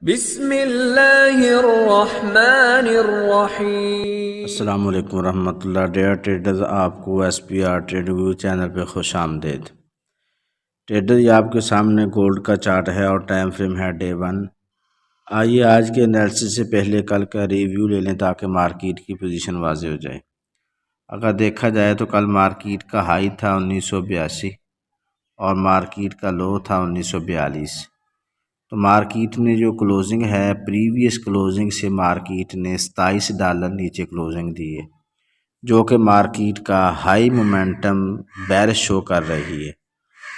बिस्मिल्लाहिर्रहमानिर्रहीम। अस्सलाम वालेकुम रहमतुल्लाह। डेयर ट्रेडर्स, आपको SPR ट्रेड व्यू चैनल पे खुश आमदेद। ट्रेडर, ये आपके सामने गोल्ड का चार्ट है और टाइम फ्रेम है डे 1। आइए आज के एनालिसिस से पहले कल का रिव्यू ले लें ताकि मार्केट की पोजीशन वाज़ेह हो जाए। अगर देखा जाए तो कल मार्केट का हाई था 1982 और मार्केट का लो था 1942। तो मार्केट ने जो क्लोजिंग है, प्रीवियस क्लोजिंग से मार्केट ने $27 नीचे क्लोजिंग दी है, जो कि मार्केट का हाई मोमेंटम बेरिश शो कर रही है।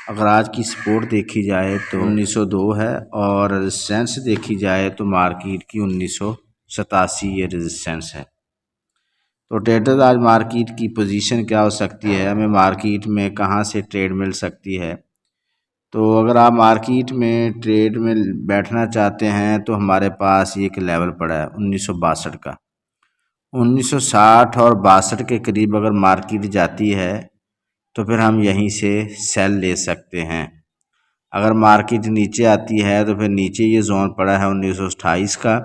अगर आज की सपोर्ट देखी जाए तो 1902 है और रेजिस्टेंस देखी जाए तो मार्केट की 1987 ये रेजिस्टेंस है। तो ट्रेडर्स, आज मार्केट की पोजीशन क्या हो सकती है, हमें मार्केट में कहां से ट्रेड मिल सकती है। तो अगर आप मार्केट में ट्रेड में बैठना चाहते हैं तो हमारे पास एक लेवल पड़ा है 1962 का। 1960 और 62 के करीब अगर मार्केट जाती है तो फिर हम यहीं से सेल ले सकते हैं। अगर मार्केट नीचे आती है तो फिर नीचे ये जोन पड़ा है 1928 का।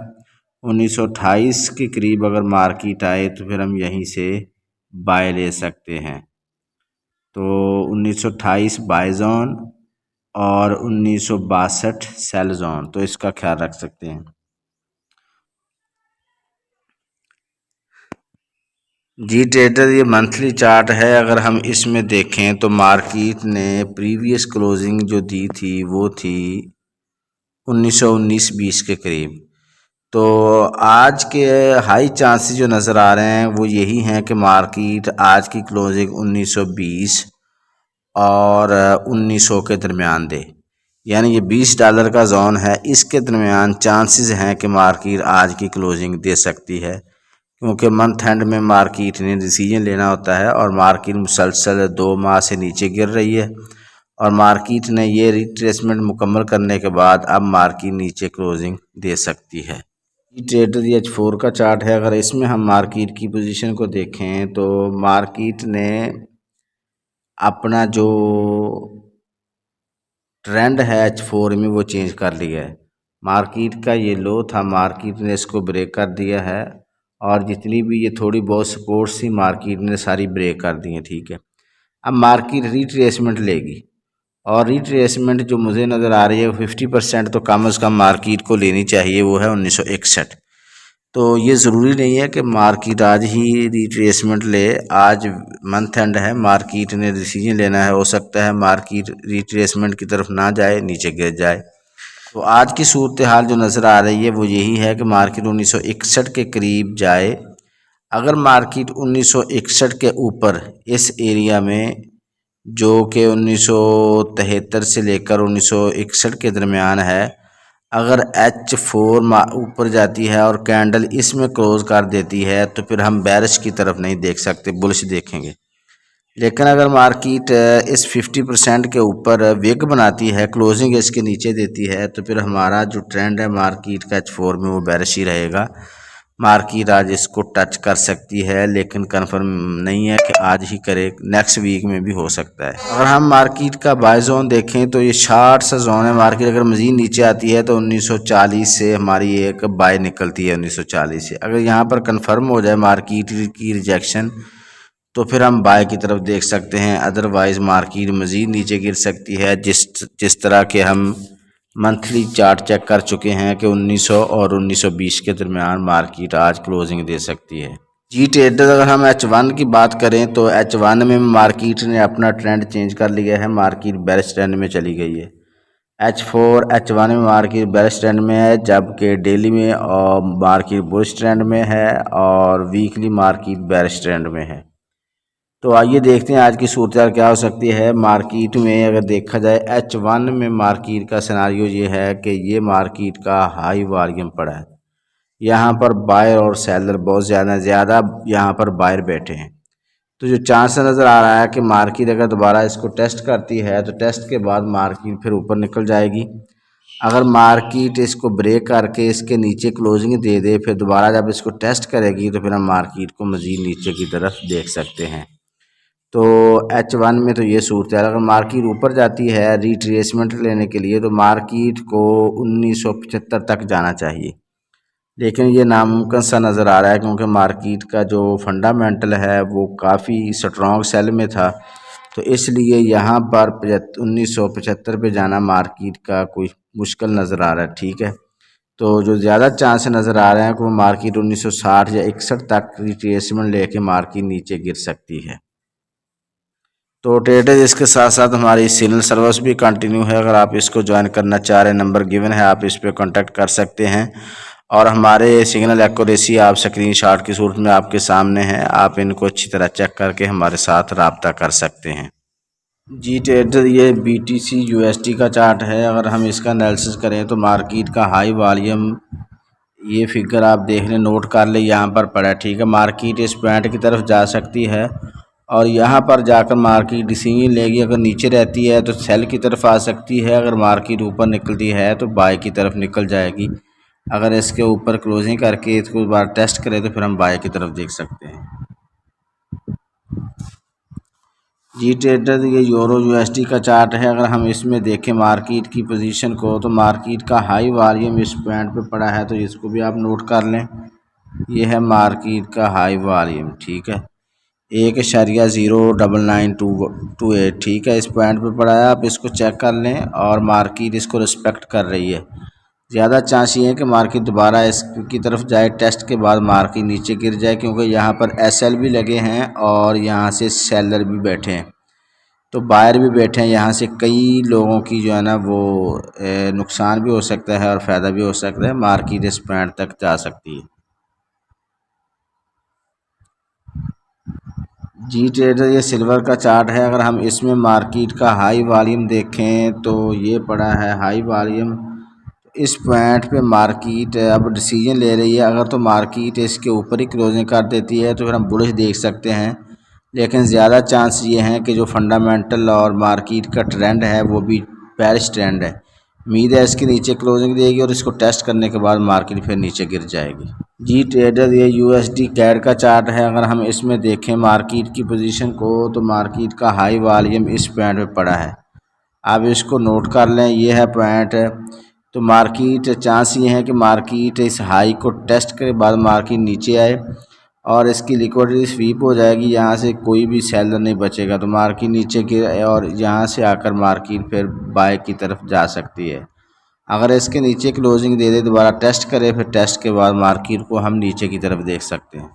1928 के करीब अगर मार्केट आए तो फिर हम यहीं से बाय ले सकते हैं। तो 1928 बाय जोन और 1962 सेल जोन, तो इसका ख्याल रख सकते हैं। जी ट्रेडर, ये मंथली चार्ट है। अगर हम इसमें देखें तो मार्केट ने प्रीवियस क्लोजिंग जो दी थी वो थी 1919-20 के करीब। तो आज के हाई चांसेस जो नज़र आ रहे हैं वो यही हैं कि मार्केट आज की क्लोजिंग 1920 और 1900 के दरमियान दे, यानी ये $20 का जोन है, इसके दरमियान चांसेस हैं कि मार्केट आज की क्लोजिंग दे सकती है, क्योंकि मंथ एंड में मार्केट ने डिसीजन लेना होता है और मार्केट मुसलसल 2 माह से नीचे गिर रही है और मार्केट ने ये रिट्रेसमेंट मुकम्मल करने के बाद अब मार्केट नीचे क्लोजिंग दे सकती है। ट्रेडर, ये H4 का चार्ट है। अगर इसमें हम मार्केट की पोजीशन को देखें तो मार्केट ने अपना जो ट्रेंड है H4 में वो चेंज कर लिया है। मार्केट का ये लो था, मार्केट ने इसको ब्रेक कर दिया है और जितनी भी ये थोड़ी बहुत सपोर्ट्स थी मार्केट ने सारी ब्रेक कर दी है। ठीक है, अब मार्केट रिट्रेसमेंट लेगी और रिट्रेसमेंट जो मुझे नज़र आ रही है 50% तो कम से कम मार्केट को लेनी चाहिए, वो है 1961। तो ये ज़रूरी नहीं है कि मार्केट आज ही रिट्रेसमेंट ले। आज मंथ एंड है, मार्केट ने डिसीजन लेना है। हो सकता है मार्केट रिट्रेसमेंट की तरफ ना जाए, नीचे गिर जाए। तो आज की सूरत हाल जो नज़र आ रही है वो यही है कि मार्केट 1961 के करीब जाए। अगर मार्केट 1961 के ऊपर इस एरिया में, जो कि 1973 से लेकर 1961 के दरमियान है, अगर H4 ऊपर जाती है और कैंडल इसमें क्लोज कर देती है तो फिर हम बेरिश की तरफ नहीं देख सकते, बुलिश देखेंगे। लेकिन अगर मार्केट इस 50% के ऊपर विग बनाती है, क्लोजिंग इसके नीचे देती है, तो फिर हमारा जो ट्रेंड है मार्केट का H4 में वो बेरिश ही रहेगा। मार्केट आज इसको टच कर सकती है, लेकिन कंफर्म नहीं है कि आज ही करे, नेक्स्ट वीक में भी हो सकता है। अगर हम मार्केट का बाय जोन देखें तो ये शार्ट सा जोन है। मार्केट अगर मज़ीद नीचे आती है तो 1940 से हमारी एक बाय निकलती है 1940 से। अगर यहाँ पर कंफर्म हो जाए मार्केट की रिजेक्शन तो फिर हम बाय की तरफ देख सकते हैं। अदरवाइज़ मार्केट मज़ीद नीचे गिर सकती है, जिस तरह के हम मंथली चार्ट चेक कर चुके हैं कि 1900 और 1920 के दरमियान मार्केट आज क्लोजिंग दे सकती है। जी ट्रेडर, अगर हम H1 की बात करें तो H1 में मार्केट ने अपना ट्रेंड चेंज कर लिया है, मार्केट बेरिश ट्रेंड में चली गई है। H4 H1 में मार्केट बेरिश ट्रेंड में है, जबकि डेली में और मार्केट बुलिश ट्रेंड में है और वीकली मार्केट बेरिश ट्रेंड में है। तो आइए देखते हैं आज की सूरत क्या हो सकती है मार्केट में। अगर देखा जाए H1 में मार्केट का सिनारियो ये है कि ये मार्केट का हाई वॉल्यूम पड़ा है, यहाँ पर बायर और सेलर बहुत ज़्यादा यहाँ पर बायर बैठे हैं। तो जो चांस नज़र आ रहा है कि मार्केट अगर दोबारा इसको टेस्ट करती है तो टेस्ट के बाद मार्केट फिर ऊपर निकल जाएगी। अगर मार्केट इसको ब्रेक करके इसके नीचे क्लोजिंग दे दे, फिर दोबारा जब इसको टेस्ट करेगी तो फिर हम मार्केट को मज़ीद नीचे की तरफ देख सकते हैं। तो H1 में तो ये सूरत है। अगर मार्केट ऊपर जाती है रिट्रेसमेंट लेने के लिए तो मार्केट को 1975 तक जाना चाहिए, लेकिन ये नामुमकिन सा नज़र आ रहा है क्योंकि मार्केट का जो फंडामेंटल है वो काफ़ी स्ट्रॉन्ग सेल में था। तो इसलिए यहाँ पर 1975 पे जाना मार्केट का कोई मुश्किल नज़र आ रहा है। ठीक है, तो जो ज़्यादा चांस नज़र आ रहे हैं कि वो मार्केट 1960 या 61 तक रिट्रेसमेंट लेके मार्केट नीचे गिर सकती है। तो ट्रेडर्स इसके साथ साथ हमारी सिग्नल सर्विस भी कंटिन्यू है। अगर आप इसको ज्वाइन करना चाह रहे हैं, नंबर गिवन है, आप इस पर कॉन्टैक्ट कर सकते हैं। और हमारे सिग्नल एक्यूरेसी आप स्क्रीनशॉट की सूरत में आपके सामने है, आप इनको अच्छी तरह चेक करके हमारे साथ रब्ता कर सकते हैं। जी ट्रेडर, ये BTC USD का चार्ट है। अगर हम इसका एनालिसिस करें तो मार्केट का हाई वॉल्यूम, ये फिगर आप देख लें, नोट कर ले, यहाँ पर पड़ा है। ठीक है, मार्केट इस पॉइंट की तरफ जा सकती है और यहाँ पर जाकर मार्केट डिसीजन लेगी। अगर नीचे रहती है तो सेल की तरफ आ सकती है, अगर मार्केट ऊपर निकलती है तो बाय की तरफ निकल जाएगी। अगर इसके ऊपर क्लोजिंग करके इसको बार टेस्ट करें तो फिर हम बाय की तरफ देख सकते हैं। जी ट्रेडर, ये यूरो USD का चार्ट है। अगर हम इसमें देखें मार्केट की पोजीशन को तो मार्केट का हाई वॉल्यूम इस पॉइंट पे पड़ा है, तो इसको भी आप नोट कर लें। ये है मार्केट का हाई वॉल्यूम। ठीक है, 1.09928। ठीक है, इस पॉइंट पे पड़ा है, आप इसको चेक कर लें और मार्केट इसको रिस्पेक्ट कर रही है। ज़्यादा चांस ये है कि मार्केट दोबारा इसकी तरफ जाए, टेस्ट के बाद मार्केट नीचे गिर जाए, क्योंकि यहाँ पर SL भी लगे हैं और यहाँ से सेलर भी बैठे हैं, तो बायर भी बैठे हैं। यहाँ से कई लोगों की जो है ना वो नुकसान भी हो सकता है और फ़ायदा भी हो सकता है। मार्केट इस पॉइंट तक जा सकती है। जी ट्रेडर, ये सिल्वर का चार्ट है। अगर हम इसमें मार्केट का हाई वॉल्यूम देखें तो ये पड़ा है हाई वॉल्यूम। इस पॉइंट पे मार्केट अब डिसीजन ले रही है। अगर तो मार्केट इसके ऊपर ही क्लोजिंग कर देती है तो फिर हम बुलिश देख सकते हैं, लेकिन ज़्यादा चांस ये हैं कि जो फंडामेंटल और मार्केट का ट्रेंड है वो भी बेरिश ट्रेंड है। उम्मीद है इसके नीचे क्लोजिंग देगी और इसको टेस्ट करने के बाद मार्केट फिर नीचे गिर जाएगी। जी ट्रेडर, ये USD कैड का चार्ट है। अगर हम इसमें देखें मार्केट की पोजीशन को तो मार्केट का हाई वॉल्यूम इस पॉइंट पे पड़ा है, आप इसको नोट कर लें। ये है पॉइंट। तो मार्केट चांस ये है कि मार्केट इस हाई को टेस्ट के बाद मार्केट नीचे आए और इसकी लिक्विडिटी स्वीप हो जाएगी, यहाँ से कोई भी सेलर नहीं बचेगा, तो मार्केट नीचे गिर और यहाँ से आकर मार्केट फिर बाय की तरफ जा सकती है। अगर इसके नीचे क्लोजिंग दे दे, दोबारा टेस्ट करे, फिर टेस्ट के बाद मार्केट को हम नीचे की तरफ देख सकते हैं।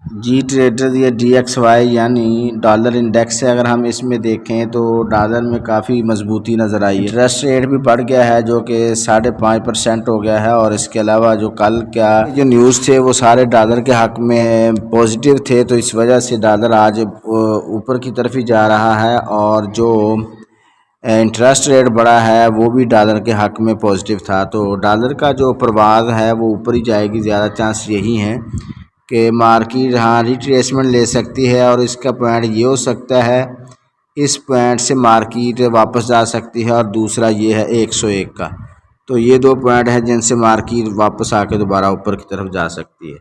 जी ट्रेडर, ये DXY यानी डॉलर इंडेक्स है। अगर हम इसमें देखें तो डॉलर में काफ़ी मजबूती नज़र आई है। इंटरेस्ट रेट भी बढ़ गया है जो कि 5.5% हो गया है, और इसके अलावा जो कल क्या जो न्यूज़ थे वो सारे डॉलर के हक़ में पॉजिटिव थे, तो इस वजह से डॉलर आज ऊपर की तरफ ही जा रहा है। और जो इंटरेस्ट रेट बढ़ा है वो भी डॉलर के हक़ में पॉजिटिव था, तो डॉलर का जो परवाज़ है वो ऊपर ही जाएगी। ज़्यादा चांस यही हैं कि मार्केट हाँ रिट्रेसमेंट ले सकती है, और इसका पॉइंट ये हो सकता है इस पॉइंट से मार्केट वापस जा सकती है, और दूसरा ये है 101 का। तो ये दो पॉइंट है जिनसे मार्केट वापस आके दोबारा ऊपर की तरफ जा सकती है।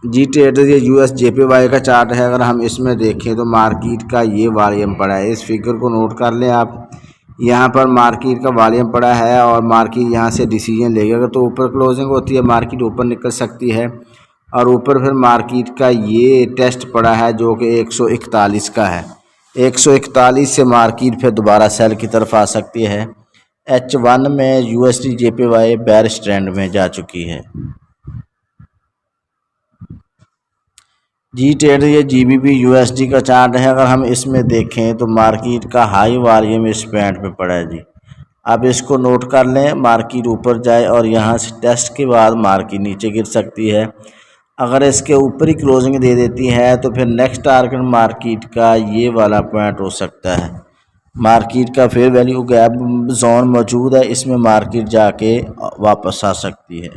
जी ट्रेडर, ये USJPY का चार्ट है। अगर हम इसमें देखें तो मार्केट का ये वॉल्यूम पड़ा है, इस फिगर को नोट कर लें आप। यहाँ पर मार्केट का वॉल्यूम पड़ा है और मार्केट यहाँ से डिसीजन लेगी। अगर तो ऊपर क्लोजिंग होती है मार्केट ऊपर निकल सकती है, और ऊपर फिर मार्केट का ये टेस्ट पड़ा है जो कि 141 का है। 141 से मार्केट फिर दोबारा सेल की तरफ आ सकती है। H1 में USDJPY बेरिश ट्रेंड में जा चुकी है। जी ट्रेडर, ये GBP USD का चार्ट है। अगर हम इसमें देखें तो मार्केट का हाई वॉल्यूम इस पॉइंट पे पड़ा है। जी आप इसको नोट कर लें, मार्केट ऊपर जाए और यहाँ से टेस्ट के बाद मार्केट नीचे गिर सकती है। अगर इसके ऊपर ही क्लोजिंग दे देती है तो फिर नेक्स्ट टारगेट मार्केट का ये वाला पॉइंट हो सकता है। मार्केट का फेयर वैल्यू गैप जोन मौजूद है, इसमें मार्केट जाके वापस आ सकती है।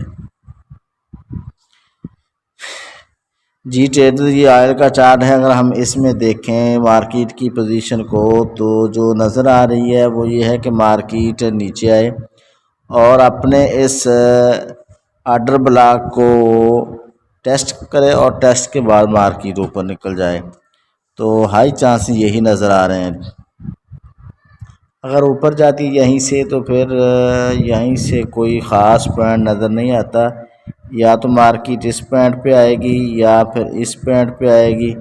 जी ट्रेडर, ये ऑयल का चार्ट है। अगर हम इसमें देखें मार्केट की पोजीशन को तो जो नज़र आ रही है वो ये है कि मार्केट नीचे आए और अपने इस ऑर्डर ब्लॉक को टेस्ट करे और टेस्ट के बाद मार्केट ऊपर निकल जाए, तो हाई चांस यही नज़र आ रहे हैं। अगर ऊपर जाती यहीं से तो फिर यहीं से कोई ख़ास पॉइंट नज़र नहीं आता, या तो मार्केट इस पॉइंट पे आएगी या फिर इस पॉइंट पे आएगी।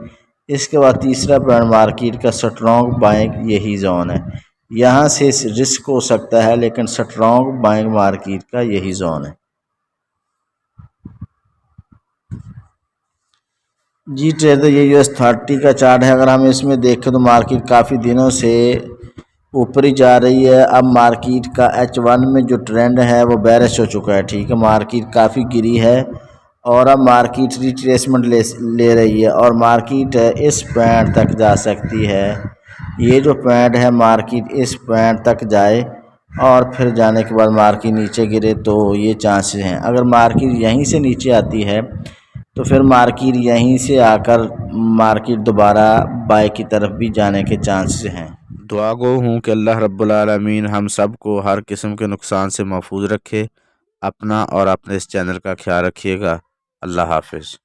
इसके बाद तीसरा पॉइंट मार्केट का स्ट्रॉन्ग बाइंग यही जोन है। यहाँ से रिस्क हो सकता है लेकिन स्ट्रॉन्ग बाइंग मार्केट का यही जोन है। जी ट्रेडर, ये US30 का चार्ट है। अगर हम इसमें देखें तो मार्केट काफ़ी दिनों से ऊपर ही जा रही है। अब मार्केट का H1 में जो ट्रेंड है वो बेरिश हो चुका है, ठीक है। मार्केट काफ़ी गिरी है और अब मार्केट रिट्रेसमेंट ले रही है और मार्केट इस पॉइंट तक जा सकती है। ये जो पॉइंट है मार्केट इस पॉइंट तक जाए और फिर जाने के बाद मार्केट नीचे गिरे तो ये चांसेस हैं। अगर मार्केट यहीं से नीचे आती है तो फिर मार्केट यहीं से आकर मार्केट दोबारा बाय की तरफ भी जाने के चांसेस हैं। दुआ गो हूँ कि अल्लाह रब्बुल आलमीन हम सब को हर किस्म के नुकसान से महफूज रखे। अपना और अपने इस चैनल का ख्याल रखिएगा। अल्लाह हाफिज़।